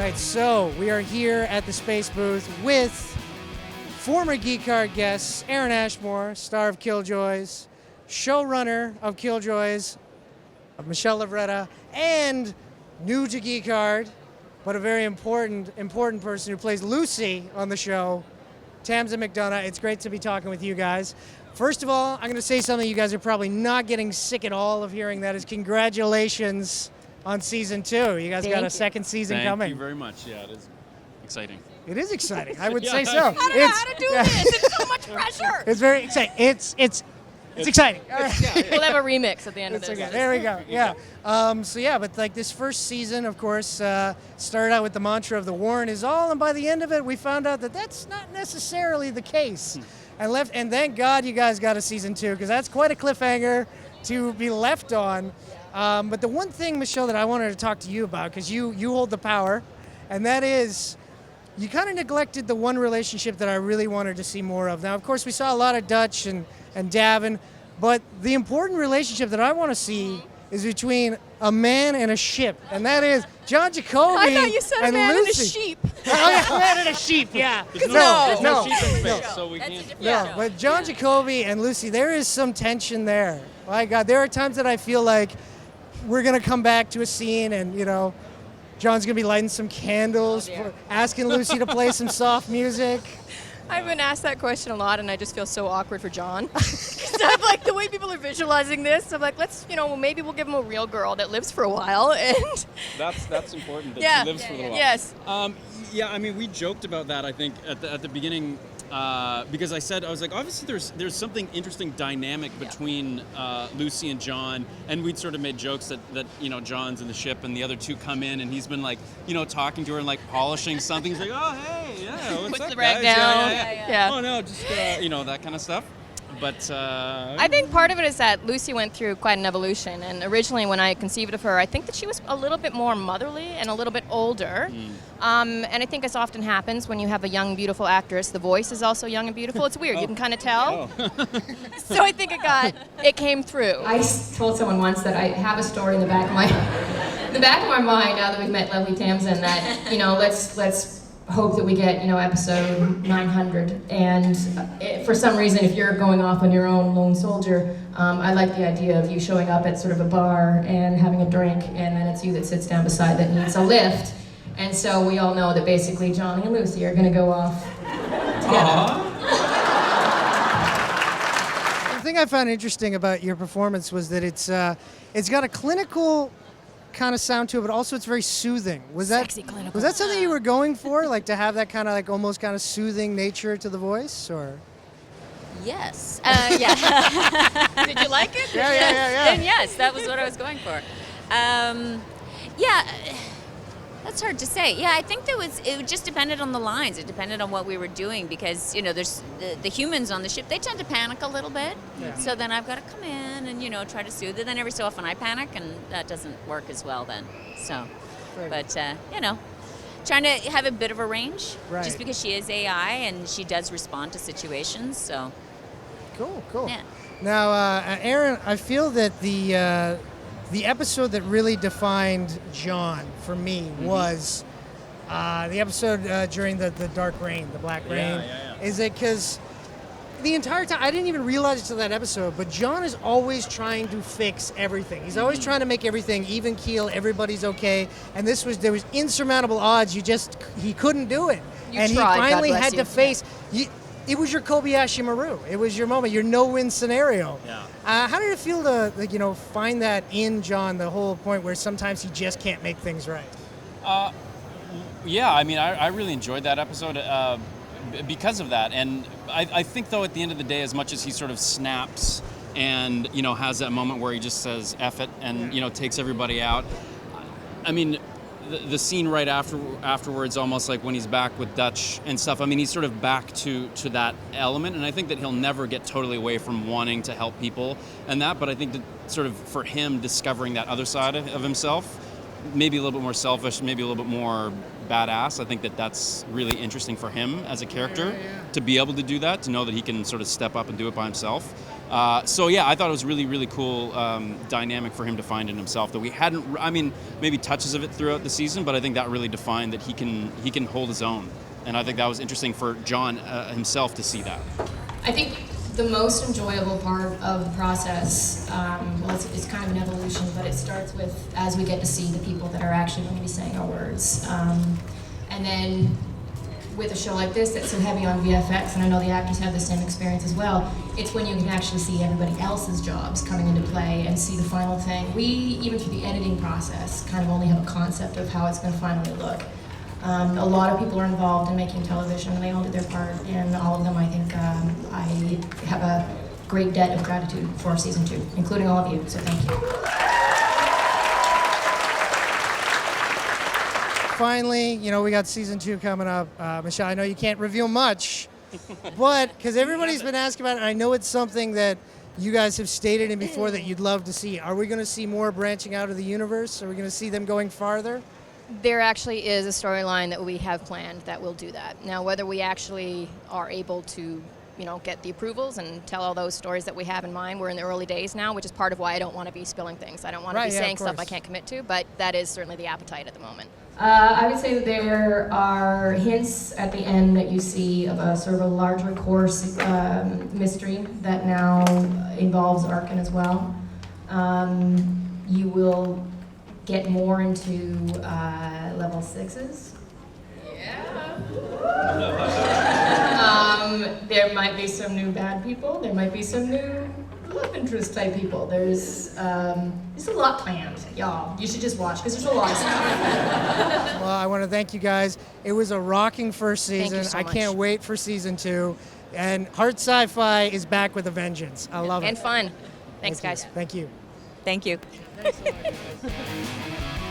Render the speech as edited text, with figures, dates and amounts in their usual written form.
right, so we are here at the Space Booth with former Geek Card guests, Aaron Ashmore, star of Killjoys, showrunner of Killjoys, Michelle Lovretta, and new to Geek Card, but a very important person who plays Lucy on the show, Tamsen McDonough. It's great to be talking with you guys. First of all, I'm going to say something you guys are probably not getting sick at all of hearing. That is congratulations on season 2. You guys got a second season coming. Thank you very much. Yeah, it is exciting. It is exciting. I would say so. I don't know how to do this. It's so much pressure. It's very exciting. It's exciting. All right. We'll have a remix at the end of this. Okay. There we go. Yeah. But like this first season, of course, started out with the mantra of the Warren is all, and by the end of it, we found out that that's not necessarily the case. And thank God you guys got a season 2, because that's quite a cliffhanger to be left on. But the one thing, Michelle, that I wanted to talk to you about, because you hold the power, and that is you kind of neglected the one relationship that I really wanted to see more of. Now, of course, we saw a lot of Dutch and Davin, but the important relationship that I want to see is between a man and a ship, and that is John Jacobi I thought you said and a man Lucy. and a sheep. Oh, yeah, a man and a sheep, yeah. No. sheep in space, so we can't. No, but John Jacobi and Lucy, there is some tension there. My God, there are times that I feel like we're going to come back to a scene and, John's going to be lighting some candles, asking Lucy to play some soft music. I've been asked that question a lot, and I just feel so awkward for John. So I'm like, the way people are visualizing this, I'm like, let's, maybe we'll give him a real girl that lives for a while. And That's important, that she lives for a little while. Yes. We joked about that, I think, at the beginning, because I was like, obviously there's something interesting dynamic between Lucy and John, and we'd sort of made jokes that John's in the ship and the other two come in, and he's been like, talking to her and like polishing something. He's like, oh, hey, yeah, what's Puts up, the rag guys? down. Yeah. Oh, no, just, that kind of stuff. But I think part of it is that Lucy went through quite an evolution, and originally when I conceived of her, I think that she was a little bit more motherly and a little bit older. And I think as often happens when you have a young, beautiful actress, the voice is also young and beautiful. It's weird, you can kind of tell. So I think it came through. I told someone once that I have a story in the back of my mind now that we've met lovely Tamsen that let's hope that we get episode 900, and for some reason if you're going off on your own lone soldier, I like the idea of you showing up at sort of a bar and having a drink, and then it's you that sits down beside that needs a lift, and so we all know that basically Johnny and Lucy are going to go off together. The thing I found interesting about your performance was that it's got a clinical kind of sound to it, but also it's very soothing. Sexy clinical. Was that something you were going for, like to have that kind of like almost kind of soothing nature to the voice, or? Yes. Yeah. Did you like it? Yeah. Then yes, that was what I was going for. That's hard to say. Yeah, I think it just depended on the lines. It depended on what we were doing, because there's the humans on the ship. They tend to panic a little bit. Yeah. So then I've got to come in and try to soothe it. Then every so often I panic, and that doesn't work as well then. So, Right. but trying to have a bit of a range, Right. just because she is AI and she does respond to situations. So. Cool. Yeah. Now, Aaron, I feel that the episode that really defined John for me was the episode during the dark rain, the black rain. Yeah. Is it because the entire time, I didn't even realize it till that episode, but John is always trying to fix everything. He's always trying to make everything even keel, everybody's okay. And there was insurmountable odds. He couldn't do it. You and tried, he finally God bless had you. to face. It was your Kobayashi Maru. It was your moment, your no-win scenario. Yeah. How did it feel to, find that in John, the whole point where sometimes he just can't make things right? I really enjoyed that episode because of that. And I think, though, at the end of the day, as much as he sort of snaps and, has that moment where he just says, F it, and, takes everybody out, I mean, the scene right afterwards, almost like when he's back with Dutch and stuff, I mean, he's sort of back to that element, and I think that he'll never get totally away from wanting to help people and that, but I think that sort of for him discovering that other side of himself, maybe a little bit more selfish, maybe a little bit more badass, I think that that's really interesting for him as a character to be able to do that, to know that he can sort of step up and do it by himself. So yeah, I thought it was really, really cool dynamic for him to find in himself that we hadn't. I mean, maybe touches of it throughout the season, but I think that really defined that he can hold his own, and I think that was interesting for John himself to see that. I think the most enjoyable part of the process, well, it's kind of an evolution, but it starts with as we get to see the people that are actually going to be saying our words, and then with a show like this that's so heavy on VFX, and I know the actors have the same experience as well, it's when you can actually see everybody else's jobs coming into play and see the final thing. We, even through the editing process, kind of only have a concept of how it's going to finally look. A lot of people are involved in making television, and they all did their part, and all of them, I think, I have a great debt of gratitude for season 2, including all of you, so thank you. Finally, we got season 2 coming up. Michelle, I know you can't reveal much, but because everybody's been asking about it, and I know it's something that you guys have stated in before that you'd love to see. Are we going to see more branching out of the universe? Are we going to see them going farther? There actually is a storyline that we have planned that will do that. Now, whether we actually are able to get the approvals and tell all those stories that we have in mind. We're in the early days now, which is part of why I don't want to be spilling things. I don't want to be saying stuff I can't commit to, but that is certainly the appetite at the moment. I would say that there are hints at the end that you see of a sort of a larger course mystery that now involves Arkin as well. You will get more into level 6s. There might be some new bad people. There might be some new love interest type people. There's a lot planned, y'all. You should just watch because there's a lot of stuff. Well, I want to thank you guys. It was a rocking first season. Thank you so I can't much. wait for season 2. And Heart Sci-Fi is back with a vengeance. I love it. And fun. Thanks, guys. Thank you. Thank you. Thanks so much, guys.